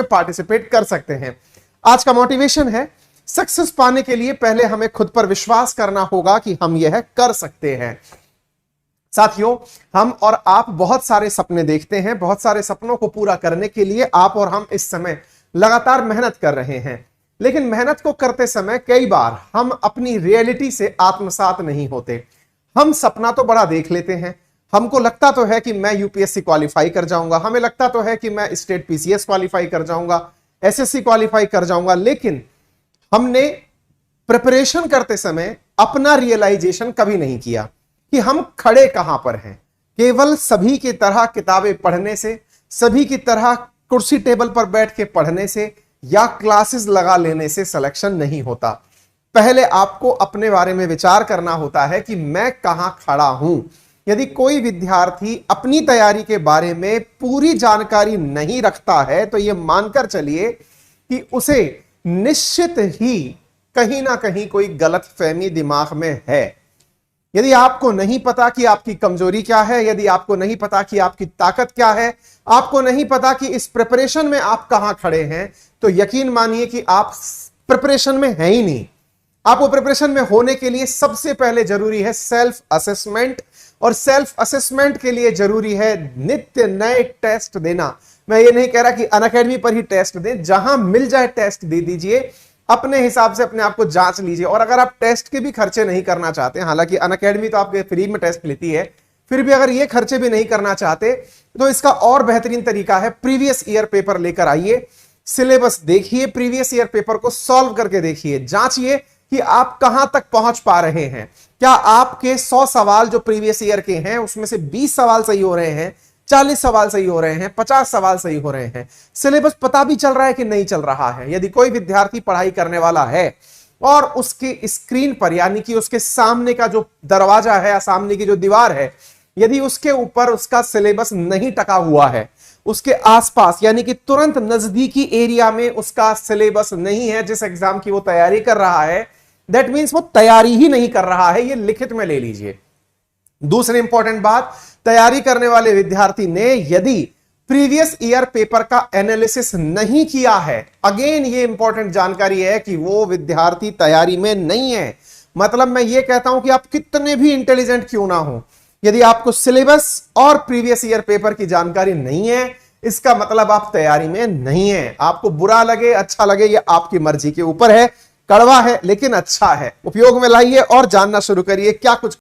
Participate कर सकते हैं। आज का मोटिवेशन है, सक्सेस पाने के लिए पहले हमें खुद पर विश्वास करना होगा कि हम यह कर सकते हैं। साथियों, हम और आप बहुत सारे सपने देखते हैं, बहुत सारे सपनों को पूरा करने के लिए आप और हम इस समय लगातार मेहनत कर रहे हैं, लेकिन मेहनत को करते समय कई बार हम अपनी रियलिटी से आत्मसात नहीं होते। हम सपना तो बड़ा देख लेते हैं, हमको लगता तो है कि मैं यूपीएससी क्वालिफाई कर जाऊंगा, हमें लगता तो है कि मैं स्टेट पीसीएस क्वालिफाई कर जाऊंगा, एसएससी क्वालिफाई कर जाऊंगा, लेकिन हमने प्रिपरेशन करते समय अपना रियलाइजेशन कभी नहीं किया कि हम खड़े कहां पर हैं। केवल सभी की तरह किताबें पढ़ने से, सभी की तरह कुर्सी टेबल पर बैठ के पढ़ने से या क्लासेस लगा लेने से सिलेक्शन नहीं होता। पहले आपको अपने बारे में विचार करना होता है कि मैं कहां खड़ा हूं। यदि कोई विद्यार्थी अपनी तैयारी के बारे में पूरी जानकारी नहीं रखता है तो यह मानकर चलिए कि उसे निश्चित ही कहीं ना कहीं कोई गलतफहमी दिमाग में है। यदि आपको नहीं पता कि आपकी कमजोरी क्या है, यदि आपको नहीं पता कि आपकी ताकत क्या है, आपको नहीं पता कि इस प्रिपरेशन में आप कहां खड़े हैं, तो यकीन मानिए कि आप प्रिपरेशन में हैं ही नहीं। आपको प्रिपरेशन में होने के लिए सबसे पहले जरूरी है सेल्फ असेसमेंट, और सेल्फ असेसमेंट के लिए जरूरी है नित्य नए टेस्ट देना। मैं ये नहीं कह रहा कि अनअकैडमी पर ही टेस्ट दें, जहां मिल जाए टेस्ट दे दीजिए, अपने हिसाब से अपने आप को जांच लीजिए। और अगर आप टेस्ट के भी खर्चे नहीं करना चाहते, हालांकि अनअकैडमी तो आपके फ्री में टेस्ट लेती है, फिर भी अगर ये खर्चे भी नहीं करना चाहते तो इसका और बेहतरीन तरीका है, प्रीवियस ईयर पेपर लेकर आइए, सिलेबस देखिए, प्रीवियस ईयर पेपर को सॉल्व करके देखिए, जांचिए कि आप कहां तक पहुंच पा रहे हैं। क्या आपके 100 सवाल जो प्रीवियस ईयर के हैं उसमें से 20 सवाल सही हो रहे हैं, 40 सवाल सही हो रहे हैं, 50 सवाल सही हो रहे हैं, सिलेबस पता भी चल रहा है कि नहीं चल रहा है। यदि कोई विद्यार्थी पढ़ाई करने वाला है और उसके स्क्रीन पर, यानी कि उसके सामने का जो दरवाजा है या सामने की जो दीवार है, यदि उसके ऊपर उसका सिलेबस नहीं टका हुआ है, उसके आसपास यानी कि तुरंत नजदीकी एरिया में उसका सिलेबस नहीं है जिस एग्जाम की वो तैयारी कर रहा है, दैट मीन्स वो तैयारी ही नहीं कर रहा है। ये लिखित में ले लीजिए। दूसरी इंपॉर्टेंट बात, तैयारी करने वाले विद्यार्थी ने यदि प्रीवियस ईयर पेपर का एनालिसिस नहीं किया है, अगेन ये इंपॉर्टेंट जानकारी है कि वो विद्यार्थी तैयारी में नहीं है। मतलब मैं ये कहता हूं कि आप कितने भी इंटेलिजेंट क्यों ना हो, यदि आपको सिलेबस और प्रीवियस ईयर पेपर की जानकारी नहीं है, इसका मतलब आप तैयारी में नहीं है। आपको बुरा लगे अच्छा लगे ये आपकी मर्जी के ऊपर है, कड़वा है लेकिन अच्छा है, उपयोग में लाइए और जानना शुरू करिए क्या कुछ